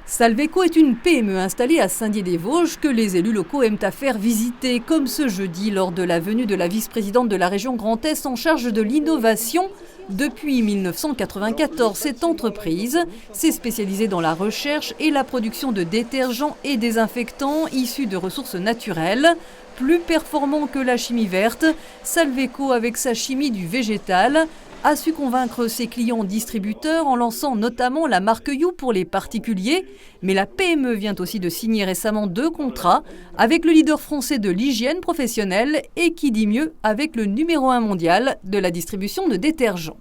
Salveco est une PME installée à Saint-Dié-des-Vosges que les élus locaux aiment à faire visiter, comme ce jeudi lors de la venue de la vice-présidente de la région Grand Est en charge de l'innovation. Depuis 1994, cette entreprise s'est spécialisée dans la recherche et la production de détergents et désinfectants issus de ressources naturelles. Plus performant que la chimie verte, Salveco, avec sa chimie du végétal, a su convaincre ses clients distributeurs en lançant notamment la marque You pour les particuliers. Mais la PME vient aussi de signer récemment 2 contrats avec le leader français de l'hygiène professionnelle et qui dit mieux avec le numéro 1 mondial de la distribution de détergents.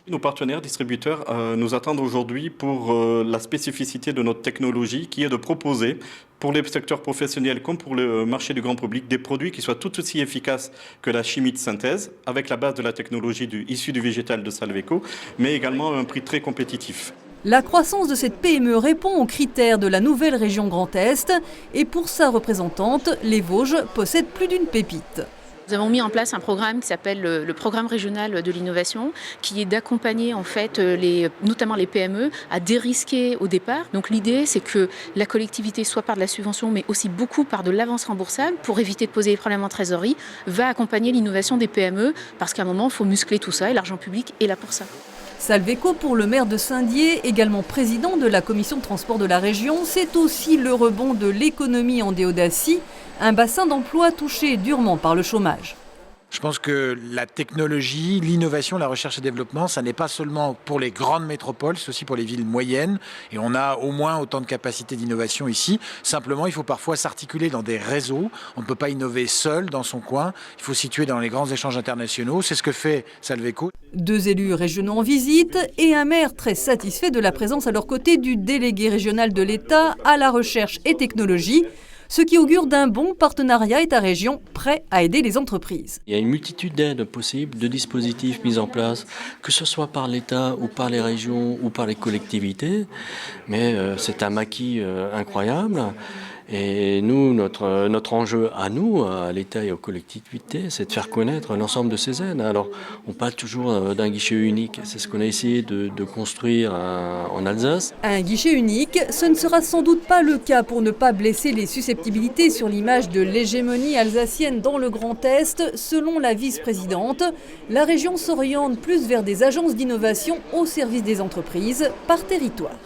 Nos partenaires distributeurs nous attendent aujourd'hui pour la spécificité de notre technologie qui est de proposer pour les secteurs professionnels comme pour le marché du grand public des produits qui soient tout aussi efficaces que la chimie de synthèse avec la base de la technologie issue du végétal de Salveco, mais également à un prix très compétitif. La croissance de cette PME répond aux critères de la nouvelle région Grand Est et pour sa représentante, les Vosges possèdent plus d'une pépite. Nous avons mis en place un programme qui s'appelle le programme régional de l'innovation, qui est d'accompagner en fait notamment les PME à dérisquer au départ. Donc l'idée, c'est que la collectivité, soit par de la subvention, mais aussi beaucoup par de l'avance remboursable, pour éviter de poser des problèmes en trésorerie, va accompagner l'innovation des PME, parce qu'à un moment, il faut muscler tout ça et l'argent public est là pour ça. Salveco, pour le maire de Saint-Dié, également président de la commission de transport de la région, c'est aussi le rebond de l'économie en Déodacie, un bassin d'emploi touché durement par le chômage. Je pense que la technologie, l'innovation, la recherche et développement, ça n'est pas seulement pour les grandes métropoles, c'est aussi pour les villes moyennes. Et on a au moins autant de capacités d'innovation ici. Simplement, il faut parfois s'articuler dans des réseaux. On ne peut pas innover seul dans son coin. Il faut se situer dans les grands échanges internationaux. C'est ce que fait Salveco. 2 élus régionaux en visite et un maire très satisfait de la présence à leur côté du délégué régional de l'État à la recherche et technologie. Ce qui augure d'un bon partenariat État-région prêt à aider les entreprises. Il y a une multitude d'aides possibles, de dispositifs mis en place, que ce soit par l'État ou par les régions ou par les collectivités. Mais c'est un maquis incroyable. Et nous, notre enjeu à nous, à l'État et aux collectivités, c'est de faire connaître l'ensemble de ces aides. Alors, on parle toujours d'un guichet unique. C'est ce qu'on a essayé de construire en Alsace. Un guichet unique, ce ne sera sans doute pas le cas pour ne pas blesser les susceptibilités sur l'image de l'hégémonie alsacienne dans le Grand Est. Selon la vice-présidente, la région s'oriente plus vers des agences d'innovation au service des entreprises par territoire.